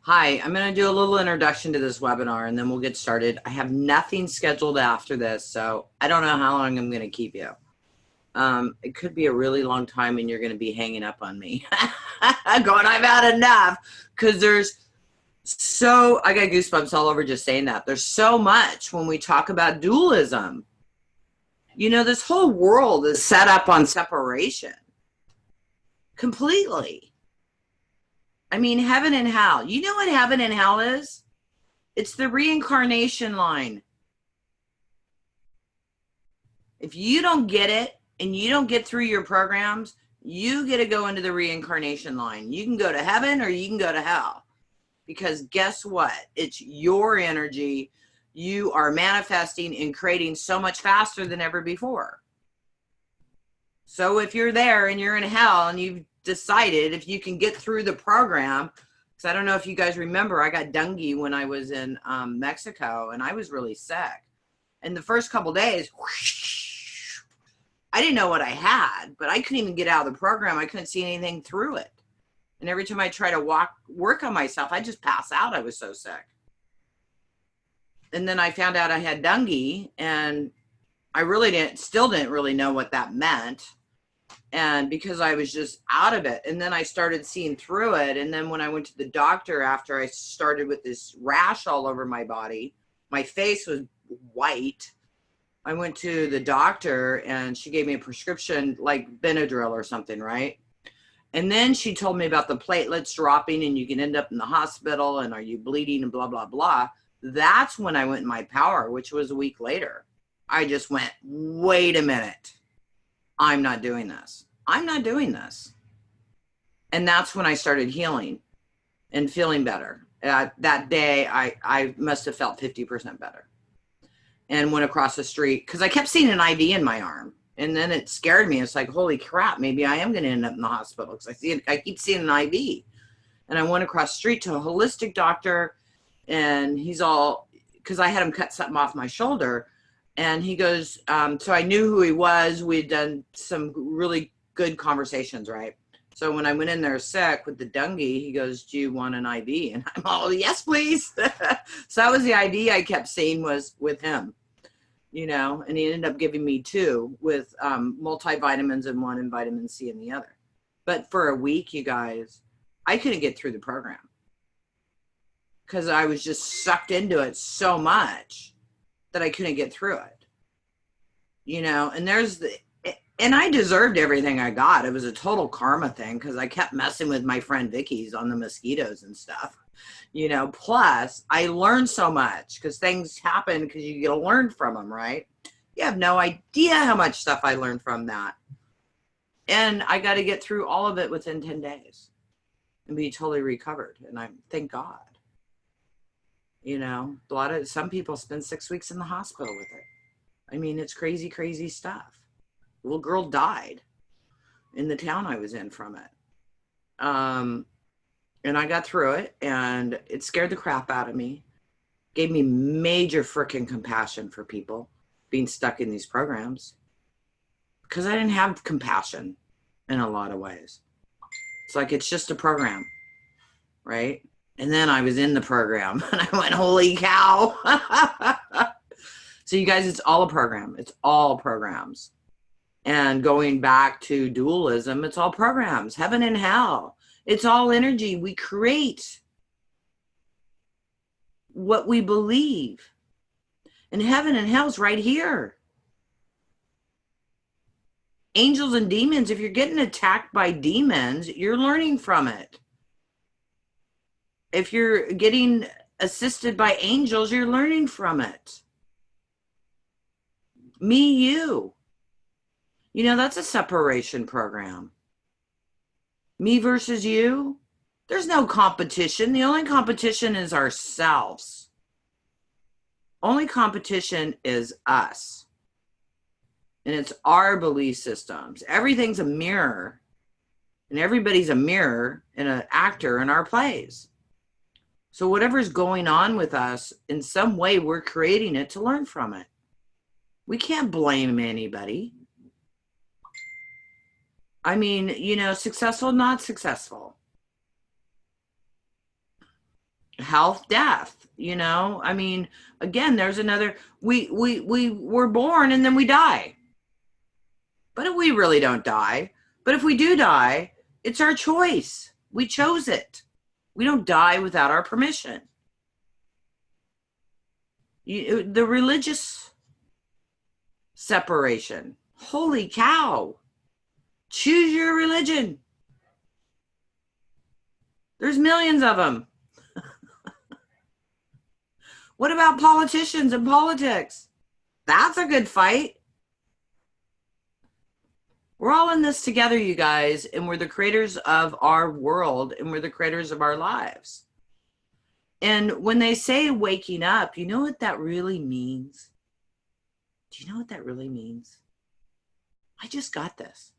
Hi, I'm going to do a little introduction to this webinar and then we'll get started. I have nothing scheduled after this, so I don't know how long I'm going to keep you. It could be a really long time and you're going to be hanging up on me. Going, I've had enough, because I got goosebumps all over just saying that. There's so much when we talk about dualism. You know, this whole world is set up on separation. Completely. I mean, heaven and hell. You know what heaven and hell is? It's the reincarnation line. If you don't get it and you don't get through your programs, you get to go into the reincarnation line. You can go to heaven or you can go to hell. Because guess what? It's your energy. You are manifesting and creating so much faster than ever before. So if you're there and you're in hell and you've decided if you can get through the program, because I don't know if you guys remember, I got dengue when I was in Mexico and I was really sick. And the first couple days, whoosh, I didn't know what I had, but I couldn't even get out of the program. I couldn't see anything through it. And every time I try to work on myself, I just pass out. I was so sick. And then I found out I had dengue, and I still didn't really know what that meant. And because I was just out of it, and then I started seeing through it. And then when I went to the doctor, after I started with this rash all over my body, my face was white. I went to the doctor and she gave me a prescription like Benadryl or something, right? And then she told me about the platelets dropping and you can end up in the hospital and are you bleeding and blah, blah, blah. That's when I went in my power, which was a week later. I just went, wait a minute. I'm not doing this. I'm not doing this. And that's when I started healing and feeling better. That day, I must have felt 50% better. And went across the street because I kept seeing an IV in my arm. And then it scared me. It's like, holy crap, maybe I am going to end up in the hospital because I keep seeing an IV. And I went across the street to a holistic doctor, and he's all, because I had him cut something off my shoulder. And he goes, so I knew who he was. We'd done some really good conversations, right? So when I went in there sick with the dengue, he goes, do you want an IV? And I'm all, yes, please. So that was the IV I kept seeing was with him, you know, and he ended up giving me 2 with multivitamins in one and vitamin C in the other. But for a week, you guys, I couldn't get through the program because I was just sucked into it so much that I couldn't get through it, you know. And I deserved everything I got. It was a total karma thing because I kept messing with my friend Vicky's on the mosquitoes and stuff, you know. Plus, I learned so much because things happen because you get to learn from them, right? You have no idea how much stuff I learned from that. And I got to get through all of it within 10 days and be totally recovered. And thank God. You know, some people spend 6 weeks in the hospital with it. I mean, it's crazy, crazy stuff. A little girl died in the town I was in from it. And I got through it, and it scared the crap out of me. Gave me major freaking compassion for people being stuck in these programs because I didn't have compassion in a lot of ways. It's like, it's just a program, right? And then I was in the program and I went, holy cow. So you guys, it's all a program. It's all programs. And going back to dualism, it's all programs, heaven and hell. It's all energy. We create what we believe. And heaven and hell's right here. Angels and demons, if you're getting attacked by demons, you're learning from it. If you're getting assisted by angels, you're learning from it. Me, you. You know, that's a separation program. Me versus you. There's no competition. The only competition is ourselves. Only competition is us. And it's our belief systems. Everything's a mirror. And everybody's a mirror and an actor in our plays. So whatever's going on with us, in some way, we're creating it to learn from it. We can't blame anybody. I mean, you know, successful, not successful. health, death, you know? I mean, again, there's another, we were born and then we die. But we really don't die. But if we do die, it's our choice. We chose it. We don't die without our permission. The religious separation. Holy cow. Choose your religion. There's millions of them. What about politicians and politics? That's a good fight. We're all in this together, you guys, and we're the creators of our world, and we're the creators of our lives. And when they say waking up, you know what that really means? Do you know what that really means? I just got this.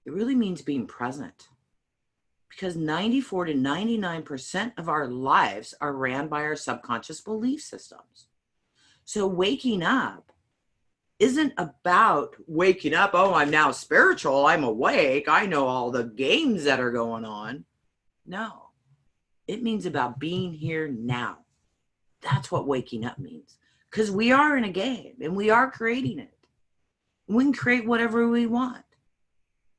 It really means being present. Because 94 to 99% of our lives are ran by our subconscious belief systems. So waking up isn't about waking up, oh, I'm now spiritual, I'm awake, I know all the games that are going on. No, it means about being here now. That's what waking up means. Because we are in a game and we are creating it. We can create whatever we want.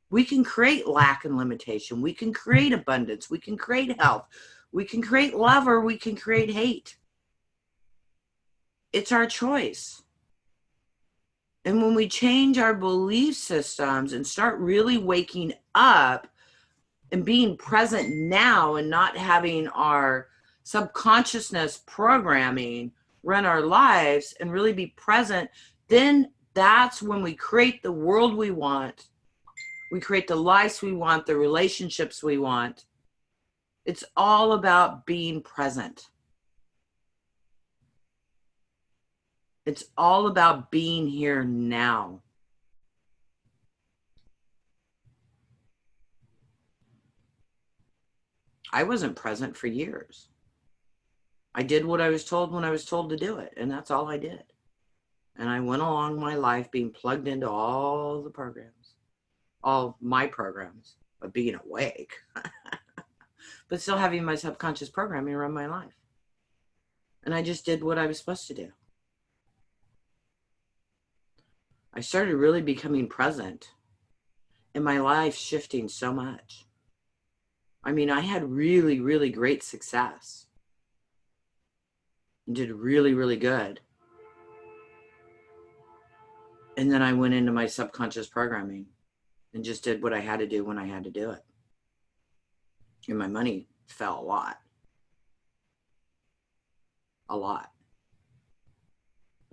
We can create lack and limitation. We can create abundance. We can create health. We can create love, or we can create hate. It's our choice. And when we change our belief systems and start really waking up and being present now and not having our subconsciousness programming run our lives and really be present, then that's when we create the world we want. We create the lives we want, the relationships we want. It's all about being present. It's all about being here now. I wasn't present for years. I did what I was told when I was told to do it, and that's all I did. And I went along my life being plugged into all the programs. All my programs of being awake, but still having my subconscious programming run my life. And I just did what I was supposed to do. I started really becoming present and my life shifting so much. I mean, I had really, really great success and did really, really good. And then I went into my subconscious programming and just did what I had to do when I had to do it. And my money fell a lot. A lot.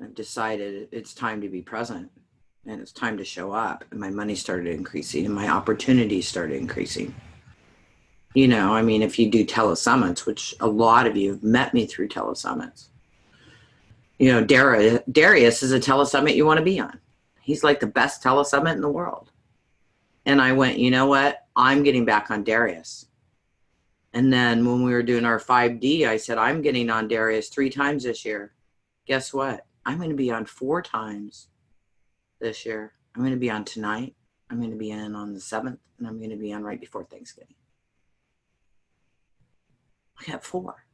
I've decided it's time to be present and it's time to show up. And my money started increasing and my opportunities started increasing. You know, I mean, if you do telesummits, which a lot of you have met me through telesummits, you know, Darius is a telesummit you want to be on. He's like the best telesummit in the world. And I went, you know what? I'm getting back on Darius. And then when we were doing our 5D, I said, I'm getting on Darius 3 times this year. Guess what? I'm going to be on 4 times this year. I'm going to be on tonight. I'm going to be in on the 7th. And I'm going to be on right before Thanksgiving. I got 4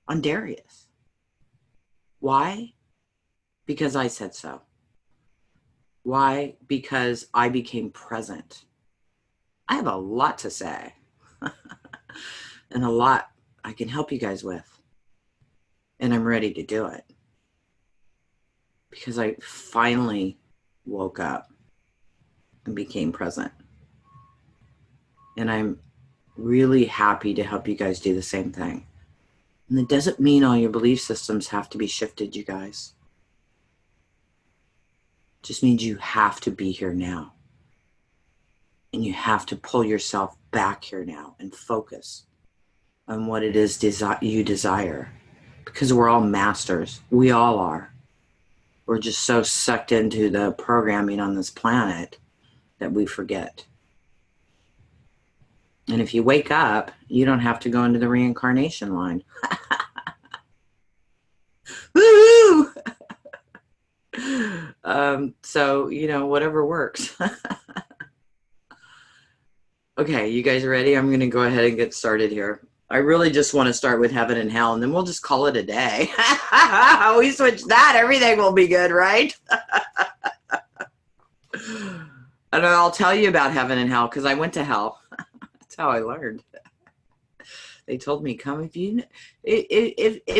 on Darius. Why? Because I said so. Why? Because I became present. I have a lot to say and a lot I can help you guys with. And I'm ready to do it because I finally woke up and became present. And I'm really happy to help you guys do the same thing. And it doesn't mean all your belief systems have to be shifted, you guys. Just means you have to be here now. And you have to pull yourself back here now and focus on what it is you desire. Because we're all masters. We all are. We're just so sucked into the programming on this planet that we forget. And if you wake up, you don't have to go into the reincarnation line. Woo! So, you know, whatever works. Okay, you guys ready? I'm going to go ahead and get started here. I really just want to start with heaven and hell, and then we'll just call it a day. We switch that, everything will be good, right? And I'll tell you about heaven and hell because I went to hell. That's how I learned. They told me, come if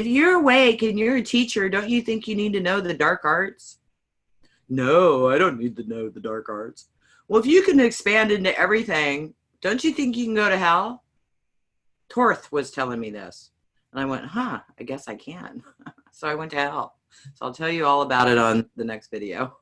you're awake and you're a teacher, don't you think you need to know the dark arts? No, I don't need to know the dark arts. Well, if you can expand into everything, don't you think you can go to hell? Torth was telling me this. And I went, huh, I guess I can. So I went to hell. So I'll tell you all about it on the next video.